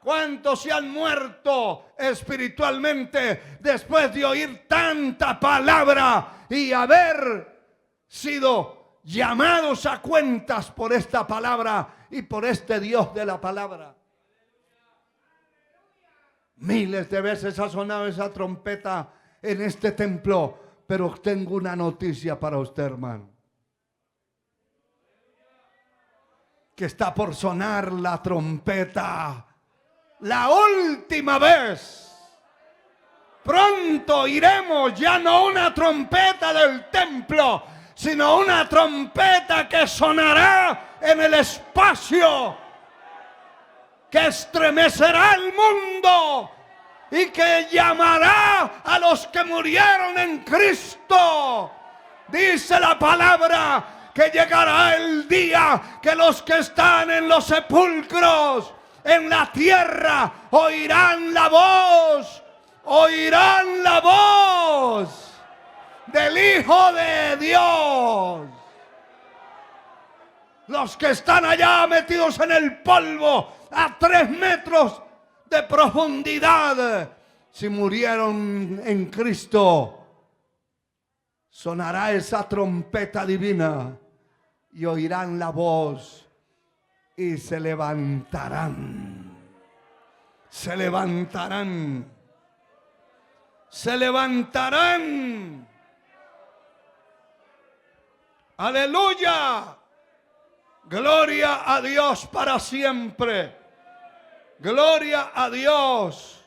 ¿Cuántos se han muerto espiritualmente después de oír tanta palabra y haber sido llamados a cuentas por esta palabra y por este Dios de la palabra? Miles de veces ha sonado esa trompeta en este templo, pero tengo una noticia para usted, hermano, que está por sonar la trompeta. La última vez. Pronto iremos, ya no una trompeta del templo, sino una trompeta que sonará en el espacio, que estremecerá el mundo y que llamará a los que murieron en Cristo. Dice la palabra que llegará el día que los que están en los sepulcros, en la tierra, oirán la voz del Hijo de Dios. Los que están allá metidos en el polvo a 3 metros de profundidad, si murieron en Cristo, sonará esa trompeta divina y oirán la voz. Y se levantarán, se levantarán, se levantarán. Aleluya. Gloria a Dios para siempre. Gloria a Dios.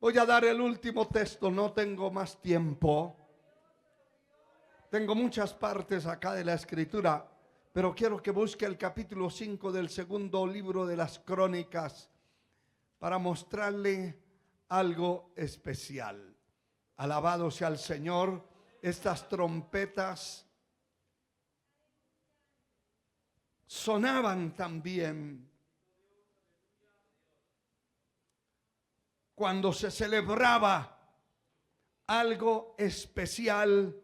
Voy a dar el último texto, no tengo más tiempo. Tengo muchas partes acá de la escritura, pero quiero que busque el capítulo 5 del segundo libro de las Crónicas para mostrarle algo especial. Alabado sea el Señor. Estas trompetas sonaban también cuando se celebraba algo especial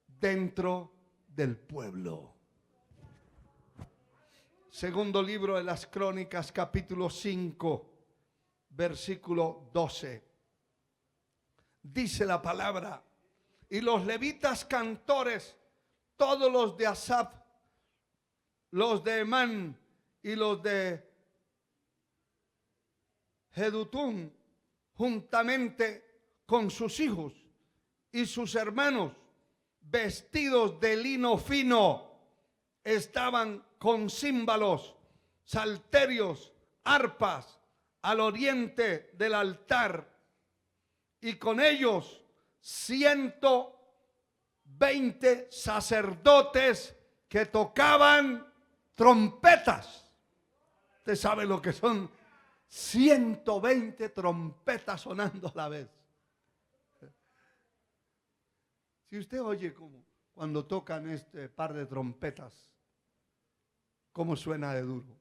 dentro del pueblo. Segundo libro de las Crónicas, capítulo 5, versículo 12. Dice la palabra: y los levitas cantores, todos los de Asaf, los de Emán y los de Jedutún, juntamente con sus hijos y sus hermanos, vestidos de lino fino, estaban con címbalos, salterios, arpas al oriente del altar, y con ellos 120 sacerdotes que tocaban trompetas. Usted sabe lo que son 120 trompetas sonando a la vez. Si usted oye como cuando tocan este par de trompetas, cómo suena de duro.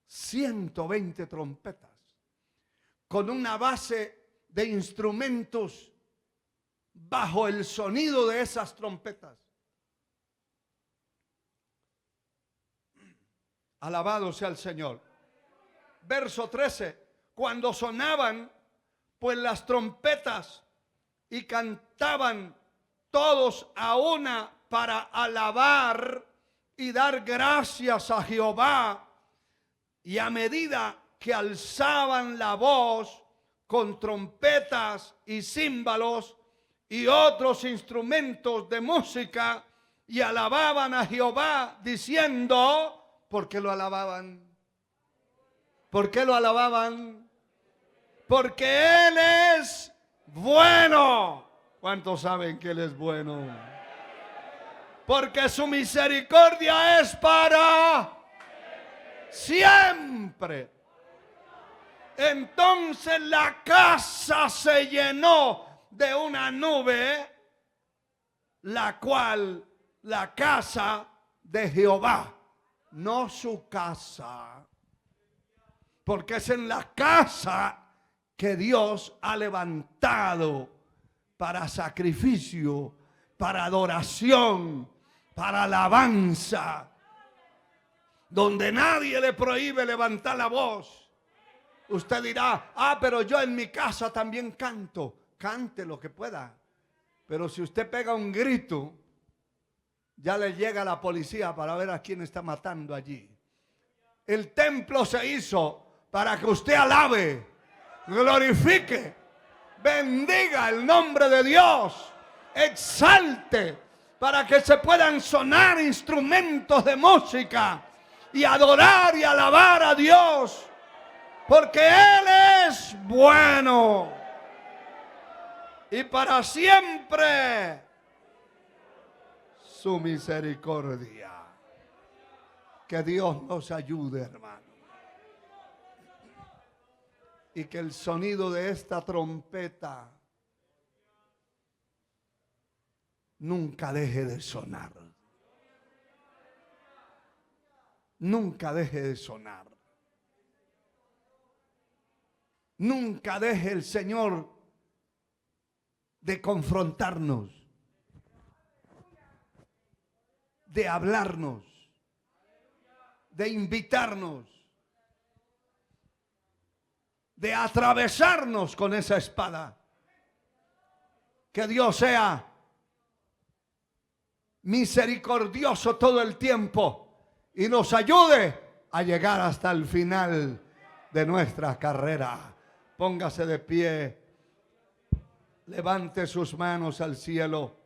120 trompetas con una base de instrumentos bajo el sonido de esas trompetas. Alabado sea el Señor. Verso 13. Cuando sonaban pues las trompetas y cantaban todos a una para alabar y dar gracias a Jehová, y a medida que alzaban la voz con trompetas y címbalos y otros instrumentos de música, y alababan a Jehová diciendo, ¿por qué lo alababan? ¿Por qué lo alababan? Porque Él es bueno. ¿Cuántos saben que Él es bueno? Porque su misericordia es para siempre. Entonces la casa se llenó de una nube, la cual, la casa de Jehová, no su casa. Porque es en la casa que Dios ha levantado para sacrificio, para adoración, para alabanza, donde nadie le prohíbe levantar la voz. Usted dirá, pero yo en mi casa también canto. Cante lo que pueda. Pero si usted pega un grito, ya le llega la policía para ver a quién está matando allí. El templo se hizo para que usted alabe, glorifique, bendiga el nombre de Dios, exalte, para que se puedan sonar instrumentos de música y adorar y alabar a Dios, porque Él es bueno y para siempre su misericordia. Que Dios nos ayude, hermano. Y que el sonido de esta trompeta nunca deje de sonar. Nunca deje de sonar. Nunca deje el Señor de confrontarnos, de hablarnos, de invitarnos, de atravesarnos con esa espada. Que Dios sea misericordioso todo el tiempo y nos ayude a llegar hasta el final de nuestra carrera. Póngase de pie, levante sus manos al cielo.